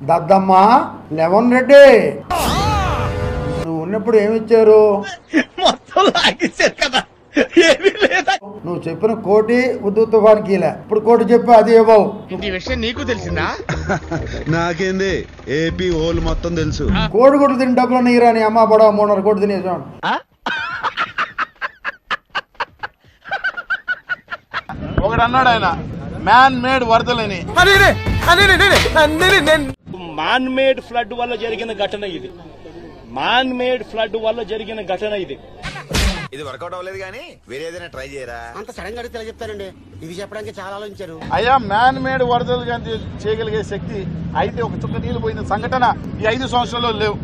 దద్దమ్మ లెవెన్ రెడ్డి నువ్వు ఉన్నప్పుడు ఏమిచ్చారు? మొత్తం లాగేశారు కదా, ఏమీ లేదా. నువ్వు చెప్పిన కోటి ఉద్దు తుఫాన్కి ఇప్పుడు కోటి చెప్పి అది ఇవ్వవు. ఈ విషయం నీకు తెలిసిందా? నాకేంది, ఏపీ ఓల్ మొత్తం తెలుసు. కోడి గుడ్లు తిని డబ్బులు నీరా నీ అమ్మ బడా 3.5 కోటి తినేసాం. ఒకడు అన్నాడు ఆయన మ్యాన్ మేడ్ వరదలని. మ్యాన్ మేడ్ ఫ్లడ్ వల్ల జరిగిన ఘటన ఇది. మ్యాన్ మేడ్ ఫ్లడ్ వల్ల జరిగిన ఘటన ఇది. ఇది వర్కౌట్ అవ్వలేదు కానీ వేరే ఏదైనా ట్రై చేయరా? అంత సడన్ గా అడిగితే చెప్తారండి, ఇది చెప్పడానికి చాలా ఆలోచించారు. అయ్యా మ్యాన్ మేడ్ వరదలు కానీ చేయగలిగే శక్తి అయితే ఒక చుక్క నీళ్లు పోయిన సంఘటన ఈ 5 సంవత్సరాల్లో లేవు.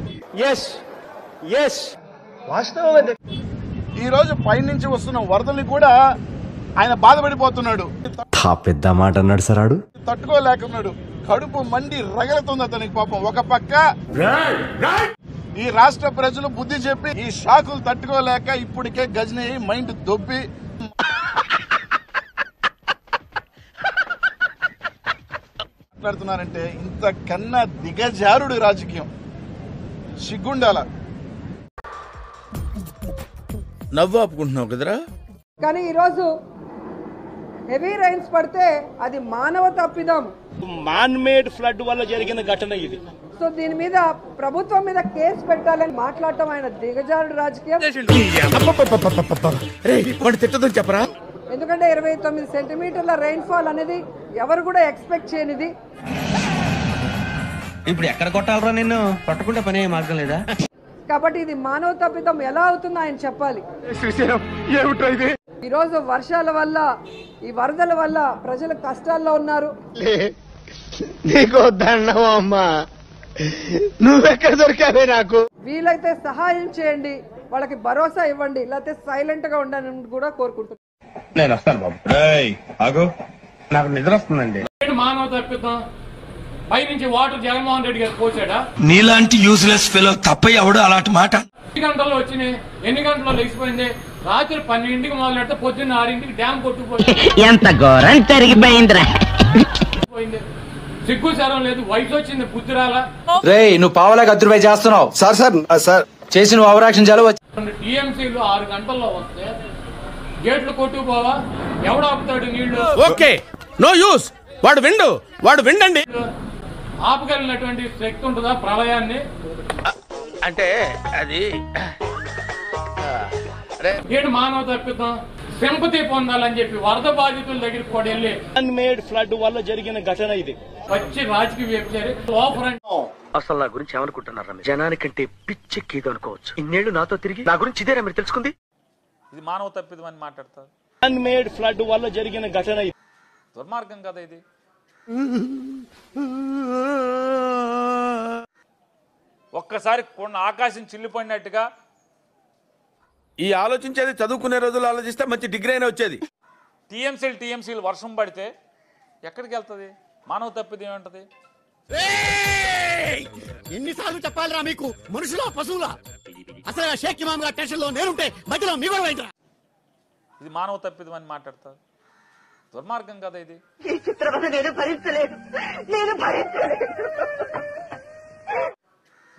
ఈ రోజు పైనుంచి వస్తున్న వరదల్ని కూడా ఆయన బాధపడిపోతున్నాడు. పెద్ద మాట అన్నాడు సరాడు. తట్టుకోలేకున్నాడు, కడుపు మండి రగలుతుంది అతనికి పాపం. ఒక పక్క ఈ రాష్ట్ర ప్రజలు బుద్ధి చెప్పి ఈ షాకులు తట్టుకోలేక ఇప్పటికే గజని మైండ్ దొబ్బి మాట్లాడుతున్నారంటే ఇంతకన్నా దిగజారుడు రాజకీయం. సిగ్గుండాల. నవ్వు ఆపుకుంటున్నావు కదరా. కానీ ఈరోజు హెవీ రైన్స్ పడితే అది మానవ తప్పిదం. మ్యాన్ మేడ్ ఫ్లడ్ వల్ల జరిగిన ఘటన ఇది. సో దీని మీద ప్రభుత్వం మీద కేసు పెట్టాలని మాట్లాడటం ఆయన దిగజారుడు రాజకీయం. తిట్టదని చెప్పరా. ఎందుకంటే 29 సెంటీమీటర్ల రైన్ఫాల్ అనేది ఎవరు కూడా ఎక్స్పెక్ట్ చేయనిది. ఇప్పుడు ఎక్కడ కొట్టాలరా నిన్ను? పట్టుకుంటే పని మార్గం లేదా? కాబట్టి ఇది మానవ తప్పిదం ఎలా అవుతుందో ఆయన చెప్పాలి. ఈ రోజు వర్షాల వల్ల ఈ వరదల వల్ల ప్రజలు కష్టాల్లో ఉన్నారు. నీకు దండం అమ్మా, నువ్వెక్కడ దొరికావే నాకు. వీలైతే సహాయం చేయండి, వాళ్ళకి భరోసా ఇవ్వండి, లేకపోతే సైలెంట్ గా ఉండాలని కూడా కోరుకుంటున్నాను. నేను వస్తాను బాబు, నాకు నిద్ర వస్తుందండి. మానవ తప్పిద్దాం పైనుంచి వాటర్ జగన్మోహన్ రెడ్డి గారు పోసాడా? నీలాంటి యూజ్లెస్ ఫెలో తప్ప ఎవడు అలాంటి మాట. ఎన్ని గంటల్లో వచ్చినాయి, ఎన్ని గంటల్లో లేచిపోయింది? రాత్రి 12ంటికి మొదలెడితే పొద్దున్న 6ంటికి డ్యామ్ కొట్టుకుపోయింది. ఎంత ఘోరం జరిగిపోయిందిరా. సిగ్గు శరం లేదు, వయసు వచ్చింది, బుద్ధి రాలా. రేయ్ నువ్వు పావలాగా అద్దరుపై చేస్తున్నావు. సార్ చేసి నువ్వు ఓవరాక్షన్ చాలు. టీఎంసీలు 6 గంటల్లో వస్తే గేట్లు కొట్టుకుపోవా? ఎవడు ఆపుతాడు నీళ్లు? Okay, no use. వాడు విండండి. ఆపగలిగినటువంటి శక్తి ఉంటుందా ప్రళయాన్ని? అంటే అది ఏడు మానవ తప్పిద్దాం సింపతి పొందాలని చెప్పి వరద బాధితుల దగ్గరికి కూడా వెళ్ళి మ్యాన్ మేడ్ ఫ్లడ్ వల్ల జరిగిన ఘటన ఇది. వచ్చి రాజకీయ వ్యక్తి అసలు నా గురించి ఏమనుకుంటున్నారా? జనానికంటే పిచ్చెక్కిదో అనుకోవచ్చు. ఇన్నేళ్లు నాతో తిరిగి నా గురించి ఇదేనా మీరు తెలుసుకుంది? ఇది మానవ తప్పిదం అని మాట్లాడతారు. మ్యాన్ మేడ్ ఫ్లడ్ వల్ల జరిగిన ఘటన ఇది. దుర్మార్గం కదా ఇది. ఒక్కసారి ఆకాశం చిల్లిపడినట్టుగా ఈ ఆలోచించేది చదువుకునే రోజులు ఆలోచిస్తే మంచి డిగ్రీ అయినా వచ్చేది. టీఎంసీలు వర్షం పడితే ఎక్కడికి వెళ్తుంది? మానవ తప్పిదం ఏమంటది? ఎన్నిసార్లు చెప్పాలిరా మీకు, మనుషులా పశువులా? అసలు షేక్ ఇమామ్ గారి టెన్షన్ లో నేనుంటే మధ్యలో మీ కూడా ఏంట్రా? ఇది మానవ తప్పిదం అని మాట్లాడతారు. దుర్మార్గం కదా ఇది.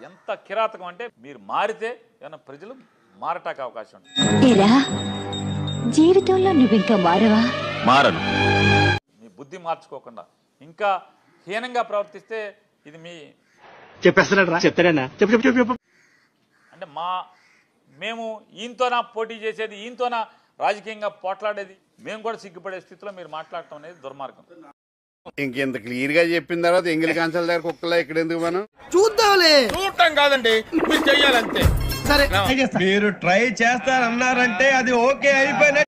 ఎంత కిరాతకం అంటే మీరు మారితే ఏమన్నా ప్రజలు మారటానికి అవకాశం ఉంటుంది. జీవితంలో నువ్వు ఇంకా మారవా? మారను. మీ బుద్ధి మార్చుకోకుండా ఇంకా హీనంగా ప్రవర్తిస్తే ఇది మీ చెప్పేస్తాడా? చెప్తాడన్నా చెప్పు. అంటే మేము ఈయనతోనా పోటీ చేసేది, ఈయనతోనా రాజకీయంగా పోట్లాడేది, మేము కూడా సిగ్గుపడే స్థితిలో మీరు మాట్లాడటం అనేది దుర్మార్గం. ఇంకెంత క్లియర్ గా చెప్పిన తర్వాత ఎంగిలి కాంచాల దగ్గర కుక్కలా ఇక్కడ ఎందుకు మనం చూద్దాంలే. చూడటం కాదండి, మీరు చెయ్యాలంతే. సరే మీరు ట్రై చేస్తారన్నారంటే అది ఓకే అయిపోయిన